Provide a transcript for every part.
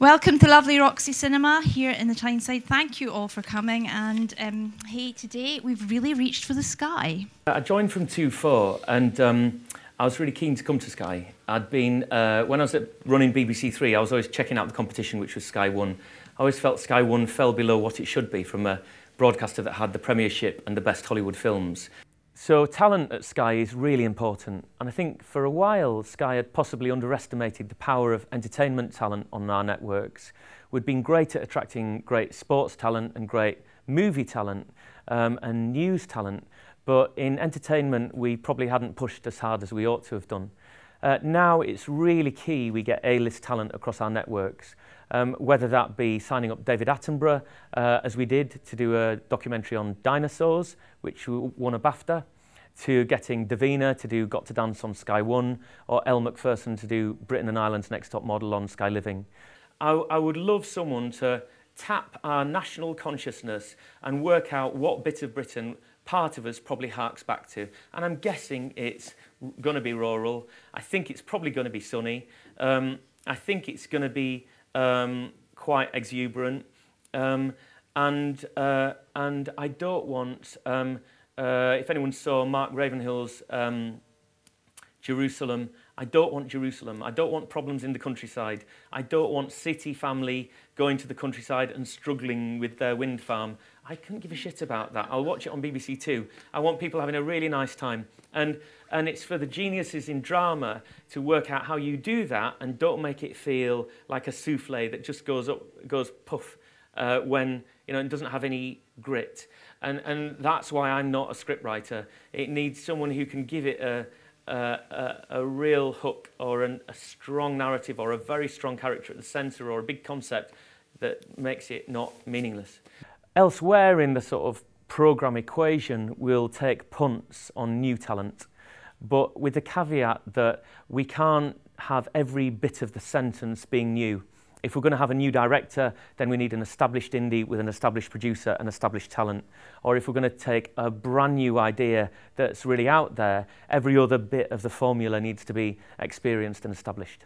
Welcome to lovely Roxy Cinema here in the Tyneside. Thank you all for coming. And hey, today we've really reached for the sky. I joined from 2-4 and I was really keen to come to Sky. I'd been, when I was running BBC Three, I was always checking out the competition, which was Sky One. I always felt Sky One fell below what it should be from a broadcaster that had the Premiership and the best Hollywood films. So talent at Sky is really important, and I think for a while Sky had possibly underestimated the power of entertainment talent on our networks. We'd been great at attracting great sports talent and great movie talent and news talent, but in entertainment we probably hadn't pushed as hard as we ought to have done. Now it's really key we get A-list talent across our networks, whether that be signing up David Attenborough, as we did, to do a documentary on dinosaurs, which won a BAFTA, to getting Davina to do Got to Dance on Sky One, or Elle Macpherson to do Britain and Ireland's Next Top Model on Sky Living. I would love someone to tap our national consciousness and work out what bit of Britain part of us probably harks back to. And I'm guessing it's going to be rural. I think it's probably going to be sunny. I think it's going to be quite exuberant. And I don't want, if anyone saw Mark Ravenhill's Jerusalem, I don't want Jerusalem. I don't want problems in the countryside. I don't want city family going to the countryside and struggling with their wind farm. I couldn't give a shit about that. I'll watch it on BBC Two. I want people having a really nice time. And it's for the geniuses in drama to work out how you do that and don't make it feel like a souffle that just goes up, goes puff when it doesn't have any grit. And that's why I'm not a scriptwriter. It needs someone who can give it a real hook or a strong narrative or a very strong character at the centre or a big concept that makes it not meaningless. Elsewhere in the sort of programme equation, we'll take punts on new talent, but with the caveat that we can't have every bit of the sentence being new. If we're going to have a new director, then we need an established indie with an established producer and established talent. Or if we're going to take a brand new idea that's really out there, every other bit of the formula needs to be experienced and established.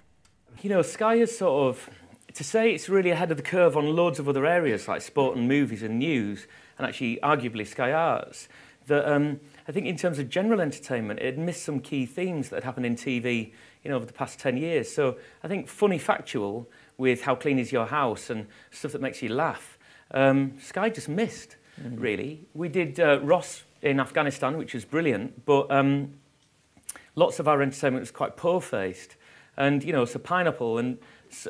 Sky is sort of, to say it's really ahead of the curve on loads of other areas like sport and movies and news, and actually arguably Sky Arts, that I think in terms of general entertainment, it missed some key themes that had happened in TV over the past 10 years. So I think funny factual with How Clean Is Your House and stuff that makes you laugh, Sky just missed, really. We did Ross in Afghanistan, which was brilliant, but lots of our entertainment was quite poor-faced. And, so Pineapple and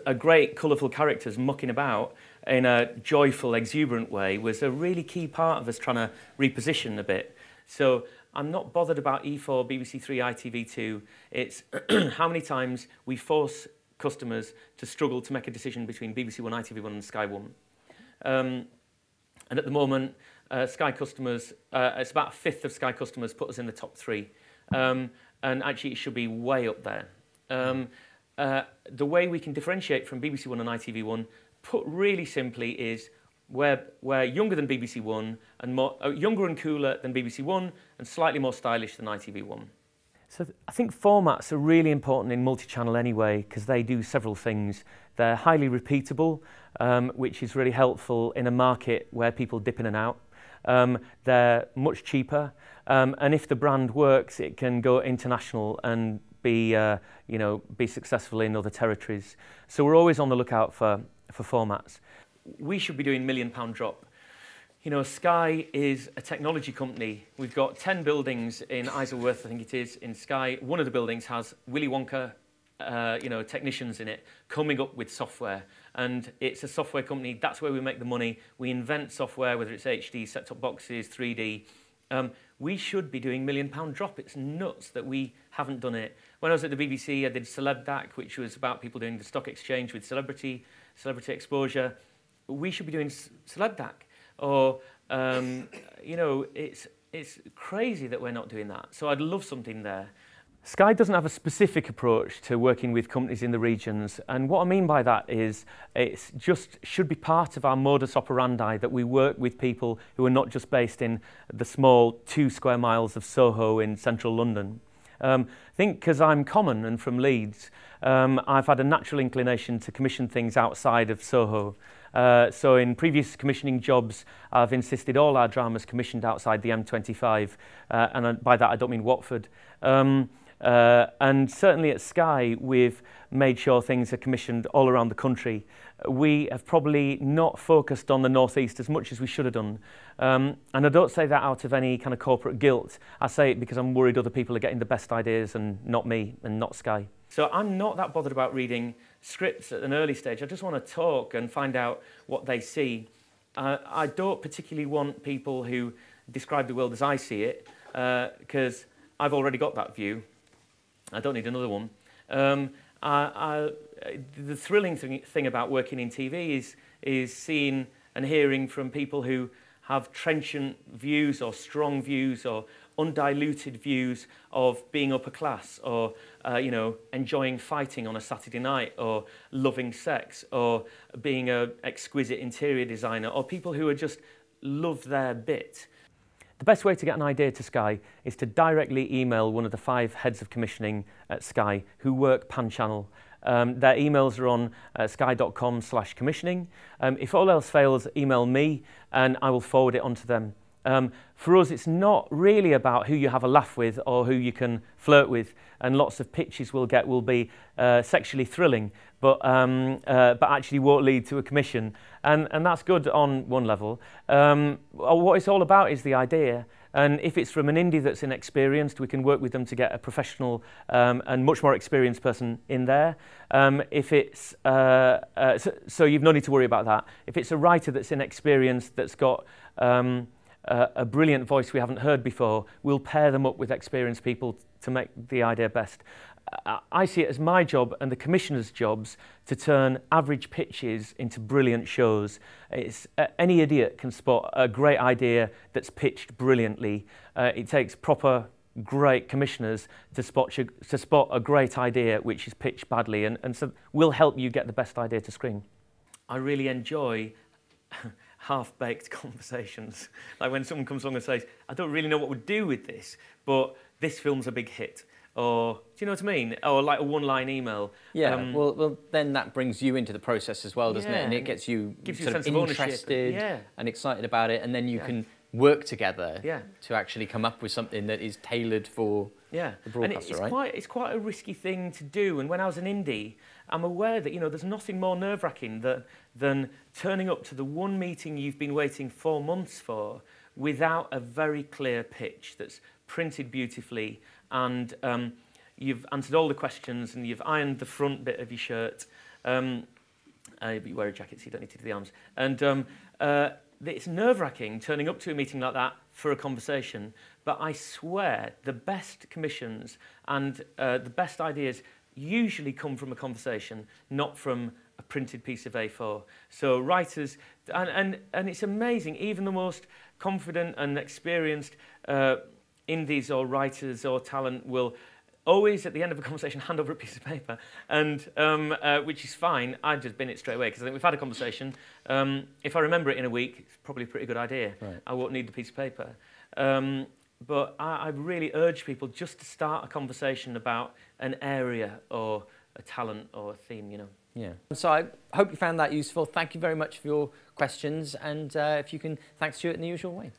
a great colourful characters mucking about in a joyful, exuberant way was a really key part of us trying to reposition a bit. So I'm not bothered about E4, BBC Three, ITV2. It's how many times we force customers to struggle to make a decision between BBC One, ITV1 and Sky One. And at the moment, Sky customers, it's about a fifth of Sky customers put us in the top 3. And actually it should be way up there. The way we can differentiate from BBC One and ITV1, put really simply, is we're younger than BBC One and younger and cooler than BBC One and slightly more stylish than ITV1. So I think formats are really important in multi-channel anyway because they do several things. They're highly repeatable, which is really helpful in a market where people dip in and out. They're much cheaper, and if the brand works, it can go international and be successful in other territories. So we're always on the lookout for formats. We should be doing £1 Million Drop. Sky is a technology company. We've got 10 buildings in Isleworth, I think it is, in Sky. One of the buildings has Willy Wonka, technicians in it, coming up with software. And it's a software company. That's where we make the money. We invent software, whether it's HD, set-top boxes, 3D. We should be doing £1 Million Drop. It's nuts that we haven't done it. When I was at the BBC, I did CelebDAC, which was about people doing the stock exchange with celebrity exposure. We should be doing CelebDAC. Or, it's crazy that we're not doing that. So I'd love something there. Sky doesn't have a specific approach to working with companies in the regions. And what I mean by that is it just should be part of our modus operandi that we work with people who are not just based in the small 2 square miles of Soho in central London. I think because I'm common and from Leeds, I've had a natural inclination to commission things outside of Soho. So in previous commissioning jobs, I've insisted all our dramas commissioned outside the M25, and by that I don't mean Watford. And certainly at Sky, we've made sure things are commissioned all around the country. We have probably not focused on the North East as much as we should have done. And I don't say that out of any kind of corporate guilt. I say it because I'm worried other people are getting the best ideas and not me and not Sky. So I'm not that bothered about reading scripts at an early stage. I just want to talk and find out what they see. I don't particularly want people who describe the world as I see it, because I've already got that view. I don't need another one. The thrilling thing about working in TV is seeing and hearing from people who have trenchant views or strong views or undiluted views of being upper class or enjoying fighting on a Saturday night or loving sex or being an exquisite interior designer or people who are just love their bit. The best way to get an idea to Sky is to directly email one of the 5 heads of commissioning at Sky who work pan-channel. Their emails are on sky.com/commissioning. If all else fails, email me and I will forward it on to them. For us, it's not really about who you have a laugh with or who you can flirt with, and lots of pitches we'll get will be sexually thrilling, but actually won't lead to a commission, and that's good on one level. What it's all about is the idea, and if it's from an indie that's inexperienced, we can work with them to get a professional and much more experienced person in there. If it's so you've no need to worry about that. If it's a writer that's inexperienced, that's got a brilliant voice we haven't heard before, we'll pair them up with experienced people to make the idea best. I see it as my job and the commissioner's jobs to turn average pitches into brilliant shows. Any idiot can spot a great idea that's pitched brilliantly. It takes proper, great commissioners to spot a great idea which is pitched badly, and so we'll help you get the best idea to screen. I really enjoy half-baked conversations. Like when someone comes along and says, I don't really know what we'd do with this, but this film's a big hit. Or, do you know what I mean? Or like a one-line email. Yeah, well, then that brings you into the process as well, doesn't it? And it gets you sort of interested and excited about it, and then you can work together to actually come up with something that is tailored for the broadcaster, right? It's quite a risky thing to do, and when I was an indie, I'm aware that, there's nothing more nerve-wracking than turning up to the one meeting you've been waiting 4 months for without a very clear pitch that's printed beautifully, and you've answered all the questions and you've ironed the front bit of your shirt, but you wear a jacket so you don't need to do the arms, and it's nerve-wracking turning up to a meeting like that for a conversation, but I swear the best commissions and the best ideas usually come from a conversation, not from a printed piece of A4. So writers, and it's amazing, even the most confident and experienced indies or writers or talent will always, at the end of a conversation, hand over a piece of paper, and which is fine. I just bin it straight away, because I think we've had a conversation. If I remember it in a week, it's probably a pretty good idea. Right. I won't need the piece of paper. But I really urge people just to start a conversation about an area or a talent or a theme, Yeah. So I hope you found that useful. Thank you very much for your questions, and if you can thank Stuart in the usual way.